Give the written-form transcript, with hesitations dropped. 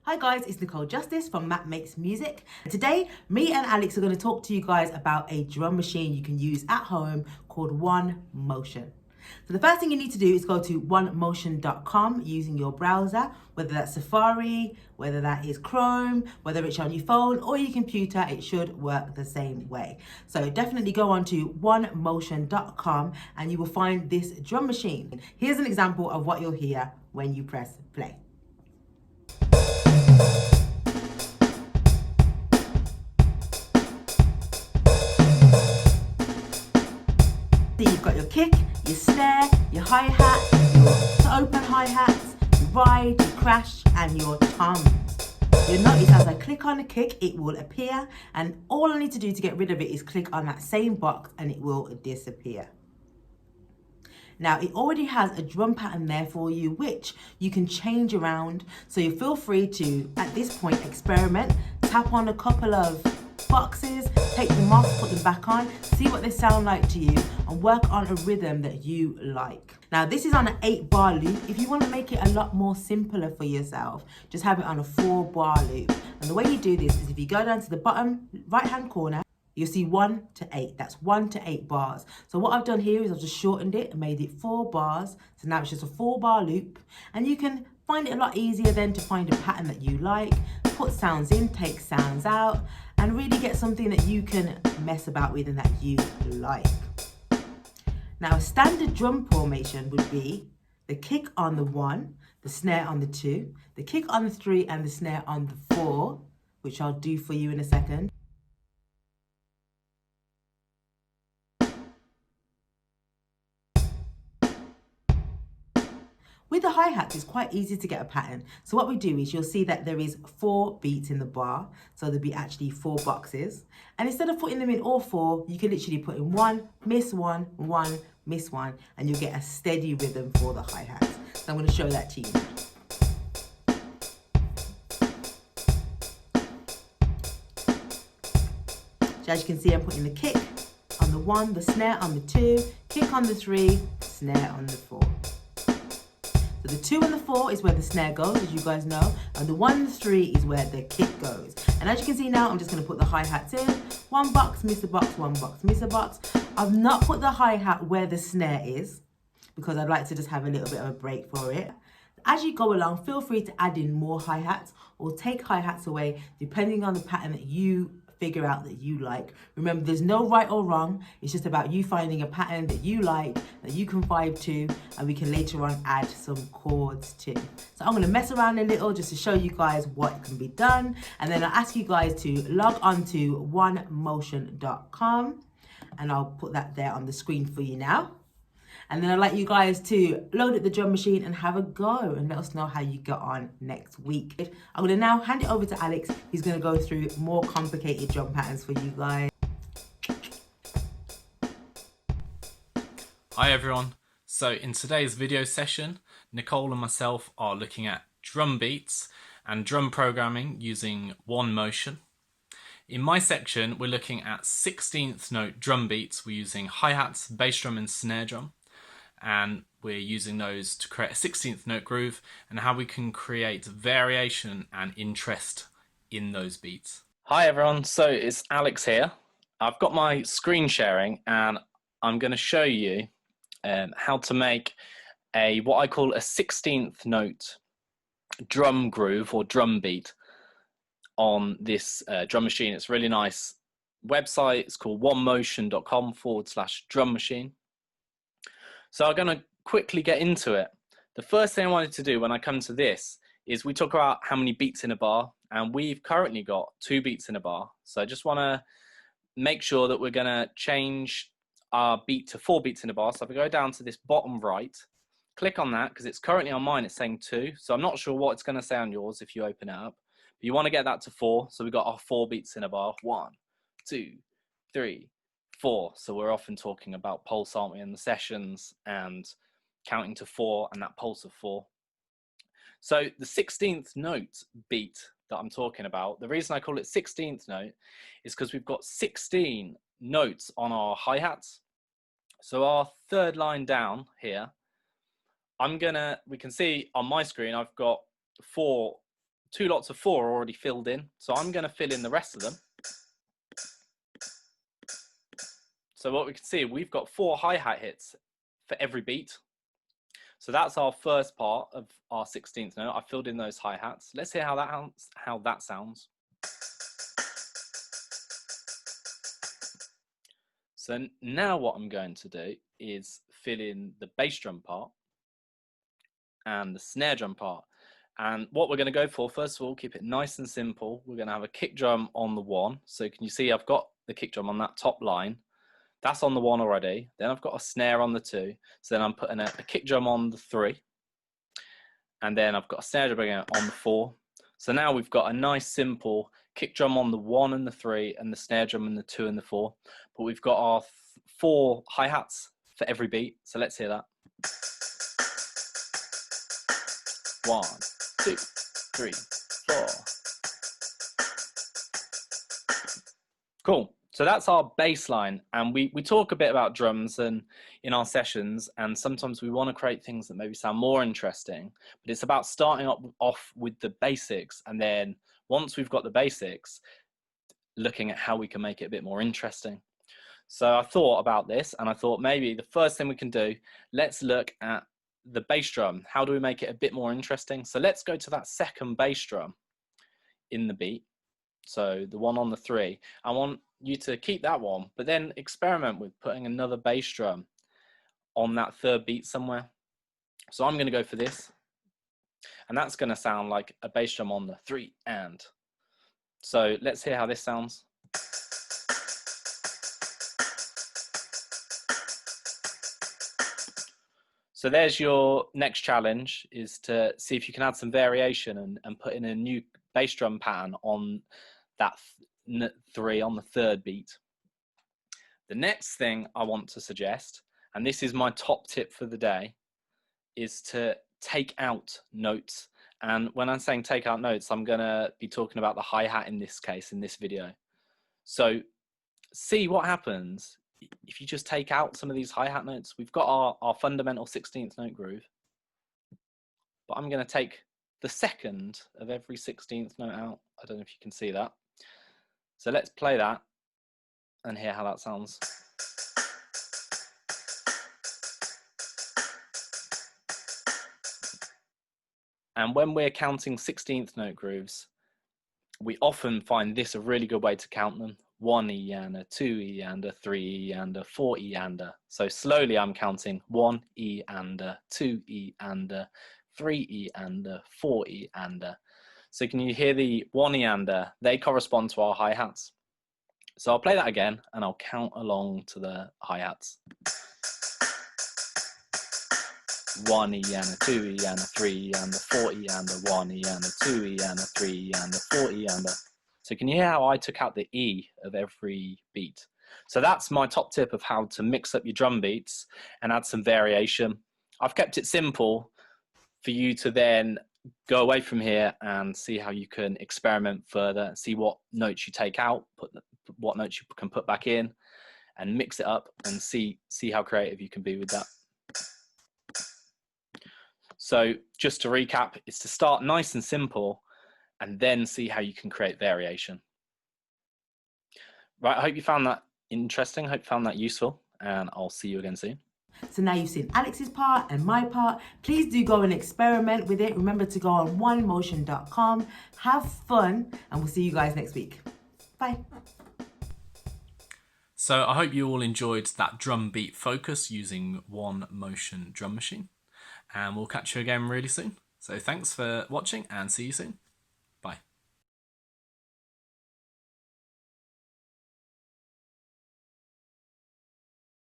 Hi guys, it's Nicole Justice from Matt Makes Music. Today, me and Alex are going to talk to you guys about a drum machine you can use at home called One Motion. So the first thing you need to do is go to onemotion.com using your browser, whether that's Safari, whether that is Chrome, whether it's on your phone or your computer, it should work the same way. So definitely go on to onemotion.com and you will find this drum machine. Here's an example of what you'll hear when you press play. You've got your kick, your snare, your hi-hat, your open hi-hats, your ride, your crash, and your toms. You'll notice as I click on the kick, it will appear, and all I need to do to get rid of it is click on that same box and it will disappear. Now, it already has a drum pattern there for you, which you can change around. So you feel free to, at this point, experiment, tap on a couple of boxes, take them off, put them back on, see what they sound like to you, and work on a rhythm that you like. Now, this is on an 8-bar loop. If you want to make it a lot more simpler for yourself, just have it on a 4-bar loop. And the way you do this is if you go down to the bottom right-hand corner, you'll see 1 to 8. That's 1 to 8 bars. So what I've done here is I've just shortened it and made it 4 bars. So now it's just a 4-bar loop. And you can find it a lot easier then to find a pattern that you like, put sounds in, take sounds out, and really get something that you can mess about with and that you like. Now, a standard drum formation would be the kick on the 1, the snare on the 2, the kick on the 3, and the snare on the 4, which I'll do for you in a second. With the hi-hats, it's quite easy to get a pattern. So what we do is you'll see that there is 4 beats in the bar. So there'll be actually 4 boxes. And instead of putting them in all 4, you can literally put in 1, miss 1, 1, miss 1, and you'll get a steady rhythm for the hi-hats. So I'm going to show that to you now. So as you can see, I'm putting the kick on the 1, the snare on the 2, kick on the 3, snare on the 4. So the 2 and the 4 is where the snare goes, as you guys know, and the 1 and the 3 is where the kick goes. And as you can see now, I'm just going to put the hi-hats in. 1 box, miss a box, 1 box, miss a box. I've not put the hi-hat where the snare is because I'd like to just have a little bit of a break for it. As you go along, feel free to add in more hi-hats or take hi-hats away depending on the pattern that you figure out that you like. Remember, there's no right or wrong. It's just about you finding a pattern that you like, that you can vibe to, and we can later on add some chords to. So I'm going to mess around a little just to show you guys what can be done. And then I'll ask you guys to log on to onemotion.com and I'll put that there on the screen for you now. And then I'd like you guys to load up the drum machine and have a go and let us know how you get on next week. I'm going to now hand it over to Alex. He's going to go through more complicated drum patterns for you guys. Hi everyone. So in today's video session, Nicole and myself are looking at drum beats and drum programming using One Motion. In my section, we're looking at 16th note drum beats. We're using hi-hats, bass drum and snare drum. And we're using those to create a 16th note groove and how we can create variation and interest in those beats. Hi everyone, so it's Alex here. I've got my screen sharing and I'm going to show you how to make what I call a 16th note drum groove or drum beat on this drum machine. It's a really nice website. It's called onemotion.com/drum machine. So I'm going to quickly get into it. The first thing I wanted to do when I come to this is we talk about how many beats in a bar, and we've currently got 2 beats in a bar. So I just want to make sure that we're going to change our beat to 4 beats in a bar. So if I go down to this bottom right, click on that because it's currently on mine, it's saying 2. So I'm not sure what it's going to say on yours if you open it up. But you want to get that to 4. So we've got our 4 beats in a bar. 1, 2, 3, 4. So we're often talking about pulse, aren't we, in the sessions and counting to 4 and that pulse of 4. So the 16th note beat that I'm talking about, the reason I call it 16th note is because we've got 16 notes on our hi-hats. So our third line down here, we can see on my screen, I've got 4 2 lots of 4 are already filled in, so I'm going to fill in the rest of them. So what we can see, we've got 4 hi-hat hits for every beat. So that's our first part of our 16th note. I filled in those hi-hats. Let's hear how that sounds. So now what I'm going to do is fill in the bass drum part and the snare drum part. And what we're going to go for, first of all, keep it nice and simple. We're going to have a kick drum on the 1. So can you see I've got the kick drum on that top line. That's on the 1 already. Then I've got a snare on the 2. So then I'm putting a kick drum on the 3. And then I've got a snare drum on the 4. So now we've got a nice simple kick drum on the 1 and the 3 and the snare drum on the 2 and the 4. But we've got our 4 hi-hats for every beat. So let's hear that. 1, 2, 3, 4. Cool. So that's our bass line, and we talk a bit about drums and in our sessions, and sometimes we want to create things that maybe sound more interesting, but it's about starting off with the basics, and then once we've got the basics, looking at how we can make it a bit more interesting. So I thought about this, and I thought maybe the first thing we can do, let's look at the bass drum. How do we make it a bit more interesting? So let's go to that second bass drum in the beat. So the one on the 3, I want you to keep that one, but then experiment with putting another bass drum on that 3rd beat somewhere. So I'm going to go for this, and that's going to sound like a bass drum on the 3 and. So let's hear how this sounds. So there's your next challenge, is to see if you can add some variation and put in a new bass drum pattern on that 3 on the 3rd beat. The next thing I want to suggest, and this is my top tip for the day, is to take out notes. And when I'm saying take out notes, I'm going to be talking about the hi-hat in this case, in this video. So see what happens if you just take out some of these hi-hat notes. We've got our fundamental 16th note groove, but I'm going to take the 2nd of every 16th note out. I don't know if you can see that. So let's play that and hear how that sounds. And when we're counting 16th note grooves, we often find this a really good way to count them. 1 E and a 2 E and a 3 E and a 4 E and a. So slowly I'm counting 1 E and a 2 E and a 3 E and a 4 E and a. So can you hear the 1 E and a? They correspond to our hi-hats. So I'll play that again and I'll count along to the hi-hats. 1 E and a 2 E and a 3 E and a 4 E and a 1 E and a 2 E and a 3 E and a 4 E and a. So can you hear how I took out the E of every beat? So that's my top tip of how to mix up your drum beats and add some variation. I've kept it simple for you to then go away from here and see how you can experiment further, see what notes you take out, what notes you can put back in, and mix it up and see how creative you can be with that. So just to recap, it's to start nice and simple and then see how you can create variation. Right, I hope you found that interesting. I hope you found that useful, and I'll see you again soon. So now you've seen Alex's part and my part. Please do go and experiment with it. Remember to go on onemotion.com. Have fun, and we'll see you guys next week. Bye. So I hope you all enjoyed that drum beat focus using One Motion drum machine, and we'll catch you again really soon. So thanks for watching and see you soon.